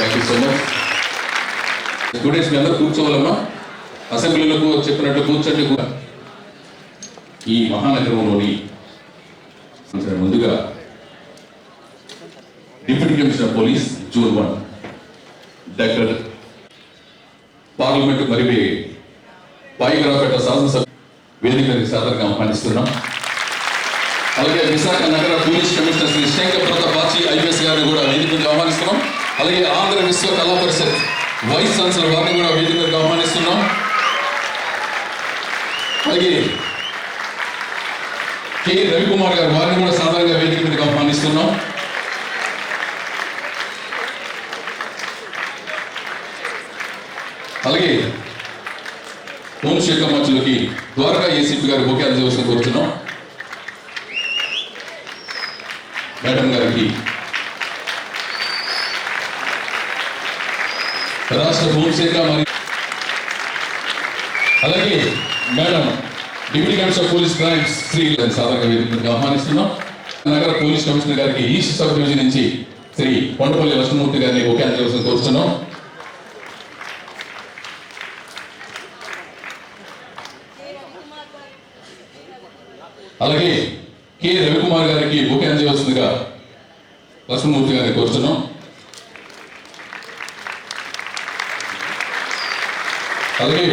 Thank you so much. Students మీ అందరూ కూర్చోవాలమ్మా. అసెంబ్లీలకు చెప్పినట్టు కూర్చోండి. ఈ మహానగరంలోని ముందుగా deputy commissioner police June 1 doctor parliament మరి పాయిగ్రాపేట శాసనసభ వేదికకి సాధారణంగా ఆహ్వానిస్తున్నాం. అలాగే విశాఖ నగర police commissioner Shri Shekhar Pratap Bachi IPS గారిని కూడా వేదికకి ఆహ్వానిస్తున్నాం. అలాగే ఆంధ్ర విశ్వ కళా పరిషత్ వైస్ ఛాన్సలర్ వారిని కూడా వేదికకి ఆహ్వానిస్తున్నాం. అలాగే కె రవికుమార్ గారు వారిని కూడా సాధారణంగా వేదిక మీదకి ఆహ్వానిస్తున్నాం. అలాగే హోంశాఖ మంత్రులకి ద్వారకా ఏసీపీ గారు బొకే అందజేయవలసిన కోరుతున్నాం. మేడం గారికి రాష్ట్ర హోంశాఖ మరియు అలాగే madam deputy commissioner police crimes Shri సాధారణంగా ఆహ్వానిస్తున్నాం. నగర పోలీస్ కమిషనర్ గారికి ఈస్ట్ సబ్ డివిజన్ నుంచి శ్రీ కొండపల్లి లక్ష్మణమూర్తి గారిని బొకే అందజేయవలసిన కోరుతున్నాం. అలాగే కె రవికుమార్ గారికి బొకే అందజేయవలసిందిగా లక్ష్మణమూర్తి గారిని కోరుతున్నాం. అలాగే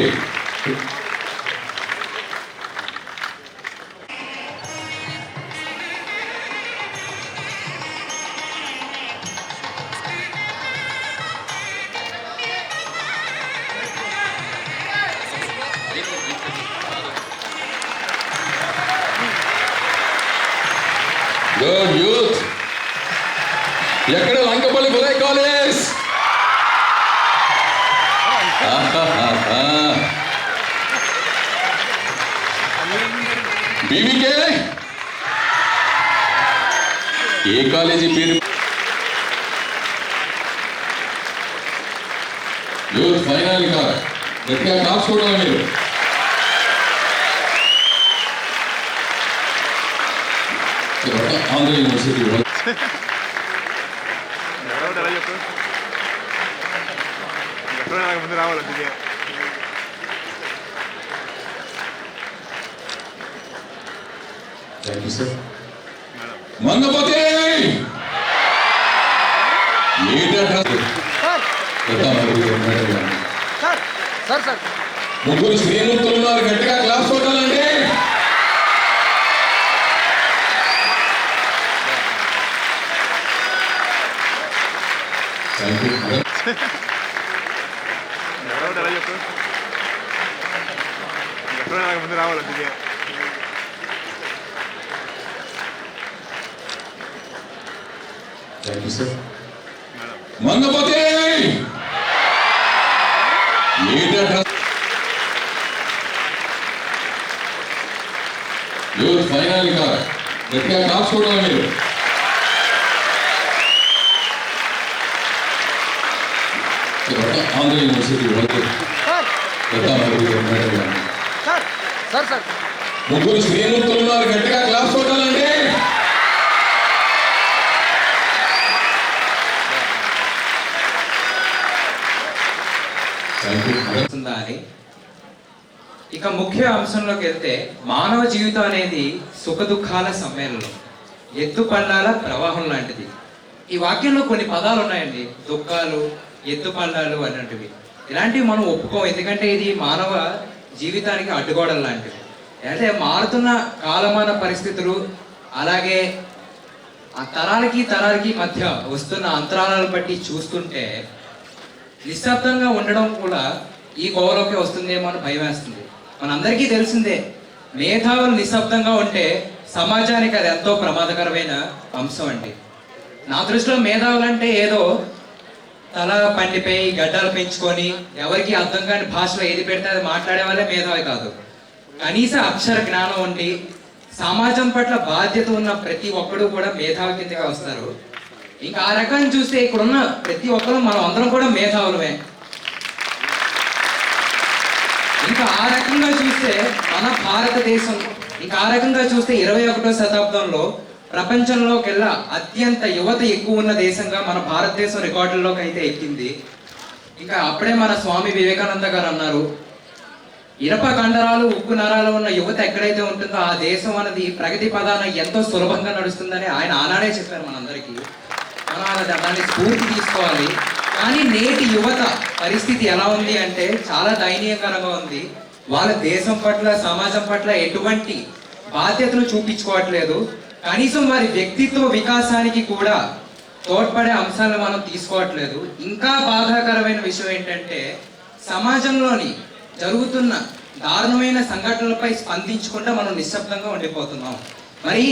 గుడ్ యూత్ ఎక్కడ లంకపల్లి బులై కాలేజ్ బీవీకే ఏ కాలేజీ పేరు యూత్ ఫైనల్ గా గట్టిగా కాసుకోవడం మీరు ఆంధ్ర యూనివర్సిటీ ముందు రావాలి. Thank you sir. మంగపతి ముగ్గురు శ్రీమూర్తులు ఉన్నారు. గట్టిగా క్లాస్ కొట్టాలండి. Thank you madam. ముందు రావాలి. Thank you sir. Mangapathi youth final గా గట్టిగా కాసుకోవడం మీరు ఆంధ్ర యూనివర్సిటీ ముగ్గురు శ్రీమూర్తులు ఉన్నారు. గట్టిగా క్లాస్ కొట్టాలండి. ఇక ముఖ్య అంశంలోకి వెళ్తే మానవ జీవితం అనేది సుఖ దుఃఖాల సమ్మేళనం, ఎత్తు పల్లాల ప్రవాహం లాంటిది. ఈ వాక్యంలో కొన్ని పదాలు ఉన్నాయండి, దుఃఖాలు, ఎత్తు పల్లాలు అన్నటివి. ఇలాంటివి మనం ఒప్పుకోం, ఎందుకంటే ఇది మానవ జీవితానికి అడ్డుగోడలు లాంటివి. అంటే మారుతున్న కాలమాన పరిస్థితులు, అలాగే ఆ తరాలకి మధ్య వస్తున్న అంతరాలను బట్టి చూస్తుంటే నిశ్శబ్దంగా ఉండడం కూడా ఈ కోవలోకి వస్తుందేమో అని భయం వేస్తుంది. మనందరికీ తెలిసిందే, మేధావులు నిశ్శబ్దంగా ఉంటే సమాజానికి అది ఎంతో ప్రమాదకరమైన అంశం అండి. నా దృష్టిలో మేధావులు అంటే ఏదో తల పండిపోయి గడ్డలు పెంచుకొని ఎవరికి అర్థం కాని భాషలో ఏది పెడితే అది మాట్లాడే వాళ్ళే మేధావి కాదు. కనీస అక్షర జ్ఞానం ఉండి సమాజం పట్ల బాధ్యత ఉన్న ప్రతి ఒక్కడు కూడా మేధావి కిందగా వస్తారు. ఇంకా ఆ రకాన్ని చూస్తే ఇక్కడున్న ప్రతి ఒక్కరు మనం అందరం కూడా మేధావులమే. ఇంకా ఆ రకంగా చూస్తే మన భారతదేశం, ఇంకా ఆ రకంగా చూస్తే 21వ శతాబ్దంలో ప్రపంచంలోకెల్లా అత్యంత యువత ఎక్కువ ఉన్న దేశంగా మన భారతదేశం రికార్డుల్లోకి అయితే ఎక్కింది. ఇంకా అప్పుడే మన స్వామి వివేకానంద గారు అన్నారు, ఇనప కండరాలు ఉక్కు నరాలు ఉన్న యువత ఎక్కడైతే ఉంటుందో ఆ దేశం అనేది ప్రగతి పదాన ఎంతో సులభంగా నడుస్తుందని ఆయన ఆనాడే చెప్పారు మనందరికీ. మనం దాన్ని స్ఫూర్తి తీసుకోవాలి. కానీ నేటి యువత పరిస్థితి ఎలా ఉంది అంటే చాలా దయనీయకరంగా ఉంది. వాళ్ళ దేశం పట్ల సమాజం పట్ల ఎటువంటి బాధ్యతలు చూపించుకోవట్లేదు. కనీసం వారి వ్యక్తిత్వ వికాసానికి కూడా తోడ్పడే అంశాలను మనం తీసుకోవట్లేదు. ఇంకా బాధాకరమైన విషయం ఏంటంటే సమాజంలోని జరుగుతున్న దారుణమైన సంఘటనలపై స్పందించకుండా మనం నిశ్శబ్దంగా ఉండిపోతున్నాం. మరి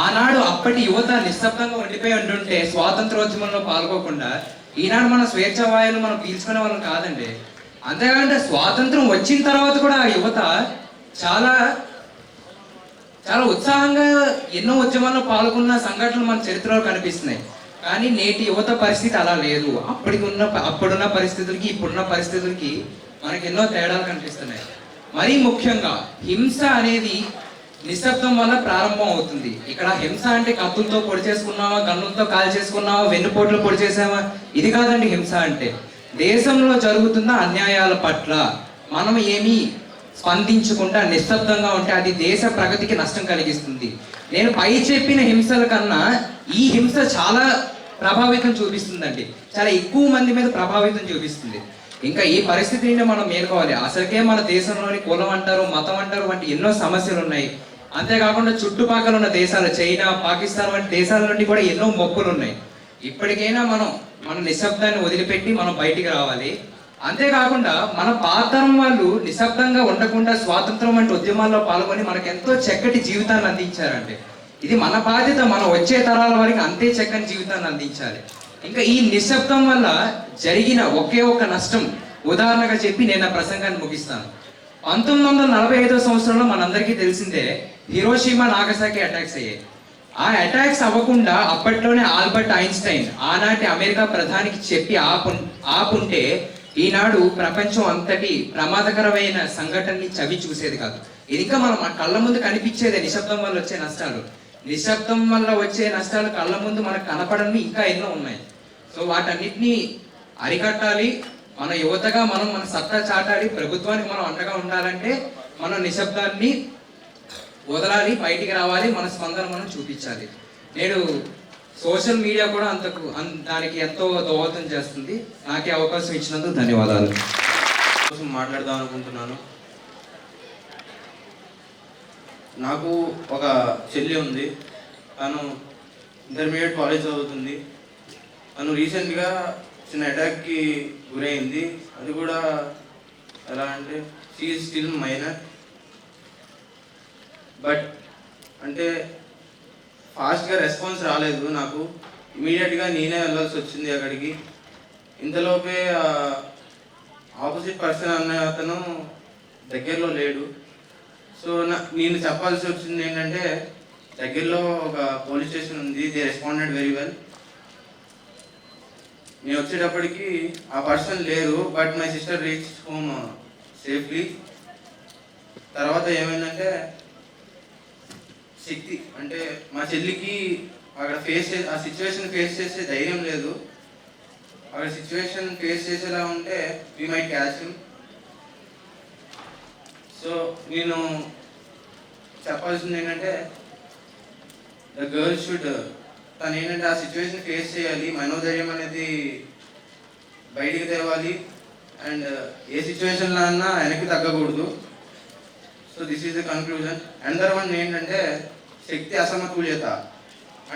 ఆనాడు అప్పటి యువత నిశ్శబ్దంగా ఉండిపోయి ఉంటుంటే స్వాతంత్రోద్యమంలో పాల్గొకుండా ఈనాడు మన స్వేచ్ఛ వాయువులు మనం పీల్చుకునే వాళ్ళం కాదండి. అంతేకాదంటే స్వాతంత్రం వచ్చిన తర్వాత కూడా ఆ యువత చాలా చాలా ఉత్సాహంగా ఎన్నో ఉద్యమాల్లో పాల్గొన్న సంఘటనలు మన చరిత్రలో కనిపిస్తున్నాయి. కానీ నేటి యువత పరిస్థితి అలా లేదు. అప్పుడున్న పరిస్థితులకి ఇప్పుడున్న పరిస్థితులకి మనకి ఎన్నో తేడాలు కనిపిస్తున్నాయి. మరీ ముఖ్యంగా హింస అనేది నిశ్శబ్దం వల్ల ప్రారంభం అవుతుంది. ఇక్కడ హింస అంటే కత్తులతో పొడి చేసుకున్నావా, గన్నులతో కాల్ చేసుకున్నావా, వెన్నుపోట్లు పొడి చేసావా, ఇది కాదండి హింస అంటే. దేశంలో జరుగుతున్న అన్యాయాల పట్ల మనం ఏమీ స్పందించకుండా నిశ్శబ్దంగా ఉంటే అది దేశ ప్రగతికి నష్టం కలిగిస్తుంది. నేను పై చెప్పిన హింసల కన్నా ఈ హింస చాలా ప్రభావితం చూపిస్తుందండి. చాలా ఎక్కువ మంది మీద ప్రభావితం చూపిస్తుంది. ఇంకా ఈ పరిస్థితి నుండి మనం మేలుకోవాలి. అసలుకే మన దేశంలోని కులం అంటారు, మతం అంటారు వంటి ఎన్నో సమస్యలు ఉన్నాయి. అంతేకాకుండా చుట్టుపక్కల ఉన్న దేశాలు చైనా, పాకిస్తాన్ వంటి దేశాల నుండి కూడా ఎన్నో మొప్పులు ఉన్నాయి. ఇప్పటికైనా మన నిశ్శబ్దాన్ని వదిలిపెట్టి మనం బయటికి రావాలి. అంతేకాకుండా మన పాతరం వాళ్ళు నిశ్శబ్దంగా ఉండకుండా స్వాతంత్రం వంటి ఉద్యమాల్లో పాల్గొని మనకు ఎంతో చక్కటి జీవితాన్ని అందించారండి. ఇది మన బాధ్యత. మనం వచ్చే తరాల వారికి అంతే చక్కని జీవితాన్ని అందించాలి. ఇంకా ఈ నిశ్శబ్దం వల్ల జరిగిన ఒకే ఒక్క నష్టం ఉదాహరణగా చెప్పి నేను ఆ ప్రసంగాన్ని ముగిస్తాను. 1945 సంవత్సరంలో మనందరికీ తెలిసిందే హిరోషిమా నాగసాకి అటాక్స్ అయ్యాయి. ఆ అటాక్స్ అవ్వకుండా అప్పట్లోనే ఆల్బర్ట్ ఐన్స్టైన్ ఆనాటి అమెరికా ప్రధానికి చెప్పి ఆపుంటే ఈనాడు ప్రపంచం అంతటి ప్రమాదకరమైన సంఘటనని చవి చూసేది కాదు. ఇది ఇంకా మన కళ్ళ ముందు కనిపించేదే నిశ్శబ్దం వల్ల వచ్చే నష్టాలు. నిశ్శబ్దం వల్ల వచ్చే నష్టాలు కళ్ళ ముందు మనకు కనపడని ఇంకా ఎన్నో ఉన్నాయి. సో వాటన్నిటిని అరికట్టాలి. మన యువతగా మన సత్తా చాటాలి. ప్రభుత్వానికి మనం అండగా ఉండాలంటే మనం నిశ్శబ్దాన్ని వదలాలి, బయటికి రావాలి, మన స్పందన మనం చూపించాలి. నేడు సోషల్ మీడియా కూడా దానికి ఎంతో దోహదం చేస్తుంది. నాకే అవకాశం ఇచ్చినందుకు ధన్యవాదాలు. కోసం మాట్లాడదాం అనుకుంటున్నాను. నాకు ఒక చెల్లి ఉంది. తను ఇంటర్మీడియట్ కాలేజ్ చదువుతుంది. తను రీసెంట్గా చిన్న అటాక్కి గురైంది. అది కూడా ఎలా అంటే she is still minor. But అంటే ఫాస్ట్గా రెస్పాన్స్ రాలేదు నాకు. ఇమీడియట్గా నేనే వెళ్ళాల్సి వచ్చింది అక్కడికి. ఇంతలోపే ఆపోజిట్ పర్సన్ అన్న అతను దగ్గరలో లేడు. సో నేను చెప్పాల్సి వచ్చింది ఏంటంటే దగ్గరలో ఒక పోలీస్ స్టేషన్ ఉంది. They responded very well. నేను వచ్చేటప్పటికి ఆ పర్సన్ లేరు. But my sister reach home safely. తర్వాత ఏమైందంటే శక్తి అంటే మా చెల్లికి అక్కడ ఆ సిచ్యువేషన్ ఫేస్ చేసే ధైర్యం లేదు. అక్కడ సిచ్యువేషన్ ఫేస్ చేసేలా ఉంటే we might catch him. So నేను చెప్పాల్సింది ఏంటంటే ద గర్ల్ షుడ్ తను ఏంటంటే ఆ సిచ్యువేషన్ ఫేస్ చేయాలి. మనోధైర్యం అనేది బయటికి తేవాలి. అండ్ ఏ సిచ్యువేషన్లో అన్నా వెనక్కి తగ్గకూడదు. So this is the conclusion. Under one ఏంటంటే శక్తి అసమతుల్యత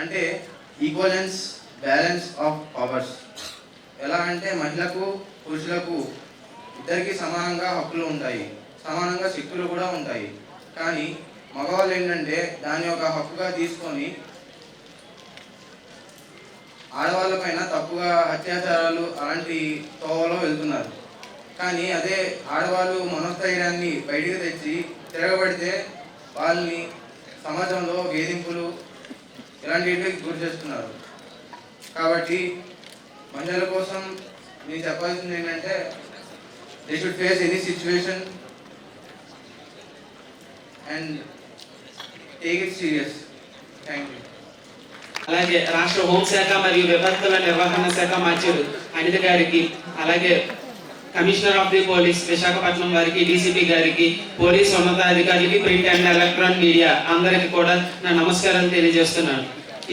అంటే ఈక్వలెన్స్ బ్యాలెన్స్ ఆఫ్ పవర్స్. ఎలా అంటే మహిళలకు పురుషులకు ఇద్దరికి సమానంగా హక్కులు ఉంటాయి, సమానంగా శక్తులు కూడా ఉంటాయి. కానీ మగవాళ్ళు ఏంటంటే దాన్ని ఒక హక్కుగా తీసుకొని ఆడవాళ్ళపైన తప్పుగా అత్యాచారాలు అలాంటి తోవలో వెళ్తున్నారు. కానీ అదే ఆడవాళ్ళు మనోస్థైర్యాన్ని బయటికి తెచ్చి తిరగబడితే వాళ్ళని సమాజంలో వేధింపులు ఇలాంటివి గురి చేస్తున్నారు. కాబట్టి మహిళల కోసం నేను చెప్పాల్సింది ఏంటంటే they should face any situation and take it serious. Thank you. అలాగే రాష్ట్ర హోంశాఖ మరియు విపత్తుల నిర్వహణ శాఖ మంత్రులు అనిత గారికి, అలాగే commissioner of the police Visakhapatnam వారికి, డీసీపీ గారికి, పోలీస్ ఉన్నతాధికారులకి, ప్రింట్ అండ్ ఎలక్ట్రానిక్ మీడియా అందరికి కూడా నా నమస్కారాలు తెలియజేస్తున్నాను.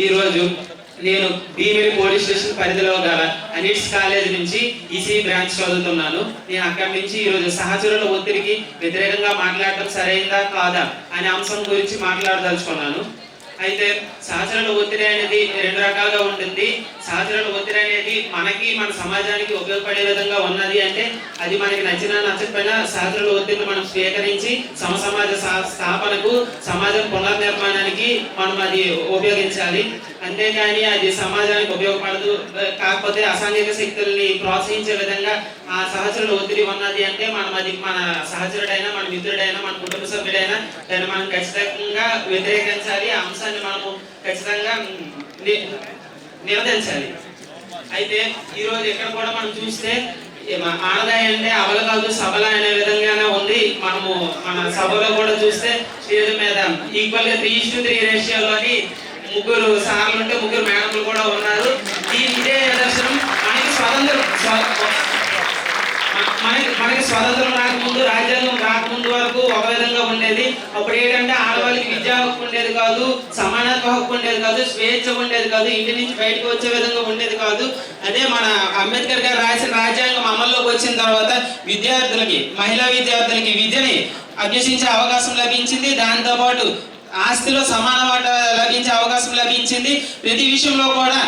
ఈరోజు నేను భీమిలి పోలీస్ స్టేషన్ పరిధిలో గల అనిట్స్ కాలేజ్ నుంచి ఈసీ బ్రాంచ్ చదువుతున్నాను. నేను అక్కడి నుంచి ఈరోజు సహచరుల ఒత్తిడికి వ్యతిరేకంగా మాట్లాడటం సరైందా కాదా అనే అంశం గురించి మాట్లాడదలుచుకున్నాను. అయితే సహచరుల ఒత్తిడి అనేది రెండు రకాలుగా ఉంటుంది. సహచరుల ఒత్తిడి అనేది మనకి మన సమాజానికి ఉపయోగపడే విధంగా ఉన్నది అంటే అది మనకి నచ్చకపోయినా సహచరుల ఒత్తిడిని మనం స్వీకరించి సమాజ స్థాపనకు, సమాజం పునర్నిర్మాణానికి మనం అది ఉపయోగించాలి. అంతేకాని అది సమాజానికి ఉపయోగపడదు, కాకపోతే అసాంఘిక శక్తుల్ని ప్రోత్సహించే విధంగా ఆ సహచరుల ఒత్తిడి ఉన్నది అంటే మనం అది మన సహచరుడైనా, మన మిత్రుడైనా, మన కుటుంబ సభ్యుడైనా దాన్ని మనం ఖచ్చితంగా వ్యతిరేకించాలి. ఆ అంశాన్ని మనము ఖచ్చితంగా నిరోధించాలి. అయితే ఈరోజు ఇక్కడ కూడా మనం చూస్తే ఆదాయ అంటే అవల కాదు సబల అనే విధంగానే ఉంది. మనము మన సభలో కూడా చూస్తే స్టేజ్ మీద ఈక్వల్ గా 3:3 రేషియోలోని ముగ్గురు సార్లు ఉంటే ముగ్గురు మేడంలు కూడా ఉన్నారు. ఇదే నిదర్శనం మనకి స్వతంత్రం రాకముందు, రాజ్యాంగం రాకముందు వరకు ఒక విధంగా ఉండేది. అప్పుడు ఏంటంటే ఆడవాళ్ళకి విద్యా హక్కు ఉండేది కాదు, సమానత్వ హక్కు ఉండేది కాదు, స్వేచ్ఛ ఉండేది కాదు, ఇంటి నుంచి బయటకు వచ్చే విధంగా ఉండేది కాదు. అదే మన అంబేద్కర్ గారు రాసిన రాజ్యాంగం అమల్లోకి వచ్చిన తర్వాత విద్యార్థులకి, మహిళా విద్యార్థులకి విద్యని అభ్యసించే అవకాశం లభించింది. దాంతోపాటు ఆస్తిలో సమాన వాటా లభించే అవకాశం లభించింది. ప్రతి విషయంలో కూడా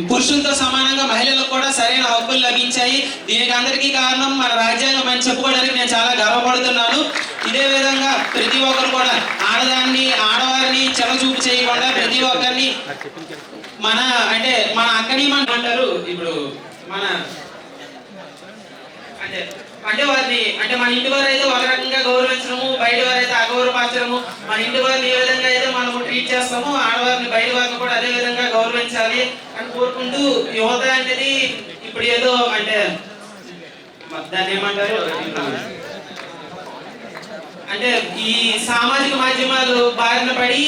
పురుషులతో సమానంగా మహిళలకు కూడా సరైన హక్కులు లభించాయి. దీనికి అందరికీ కారణం మన రాజ్యాంగం అని చెప్పుకోవడానికి నేను చాలా గర్వపడుతున్నాను. ఇదే విధంగా ప్రతి ఒక్కరు కూడా ఆడవారిని చెలచూపు చేయకుండా ప్రతి ఒక్కరిని మన అక్కని అంటారు. ఇప్పుడు మన అంటే వారిని మన ఇంటి వారు అయితే ఒక రకంగా గౌరవించడము, బయట వారైతే అగౌరవపరచడము. మన ఇంటి వారిని ఏ విధంగా అయితే మనము ట్రీట్ చేస్తామో ఆడవారిని బయట వారిని కూడా అదే విధంగా గౌరవించాలి అని కోరుకుంటూ యువత అనేది ఇప్పుడు ఏదో దాన్ని ఏమంటారు ఈ సామాజిక మాధ్యమాలు బారిన పడి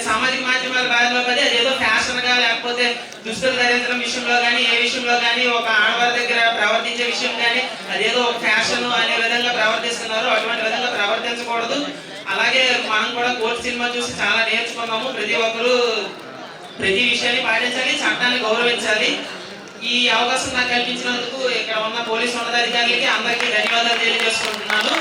సామాజిక మాధ్యమాల బారిన పడి అదేదో ఫ్యాషన్ గా లేకపోతే దుస్తులు ధరించడం విషయంలో కానీ ఏ విషయంలో కానీ ఒక ఆడవారి దగ్గర ప్రవర్తించే విషయం కానీ అదేదో ఫ్యాషన్ అనే విధంగా ప్రవర్తిస్తున్నారు. అటువంటి విధంగా ప్రవర్తించకూడదు. అలాగే మనం కూడా కోర్టు సినిమా చూసి చాలా నేర్చుకున్నాము. ప్రతి ఒక్కరూ ప్రతి విషయాన్ని పాటించాలి, చట్టాన్ని గౌరవించాలి. ఈ అవకాశం నాకు కల్పించినందుకు ఇక్కడ ఉన్న పోలీసు ఉన్నతాధికారులకి అందరికీ ధన్యవాదాలు తెలియజేసుకుంటున్నాను.